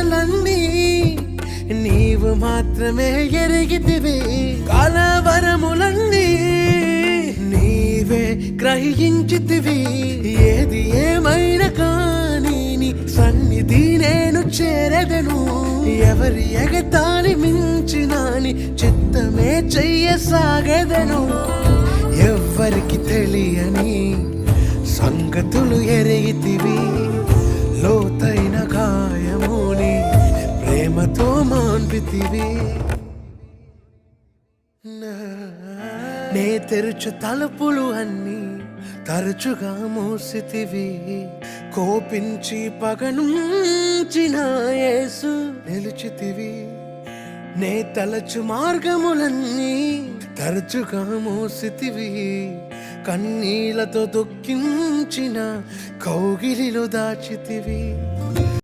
ఆశలన్నీ నీవు మాత్రమే ఎరిగితివి. కలవరములన్నీ నీవే గ్రహించితివి. ఏది ఏమైనా కానీ నీ సన్నిధి నేను చేరదను. ఎవరి ఎగతాళి మించిన నీ చిత్తమే చెయ్యసాగదను. ఎవ్వరికి తెలియని సంగతులు ఎరిగితివి. లోతైన గాయముని ప్రేమతో మాన్పితివి. నే తెరుచు తలుపులు అన్నీ తరచుగా మూసితివి. కోపించి పగనుంచిన యేసు నిలిచితివి. నే తలచు మార్గములన్నీ తరచుగా మూసితివి. కన్నీళ్లతో దుఃఖించిన కౌగిలిలో దాచితివి.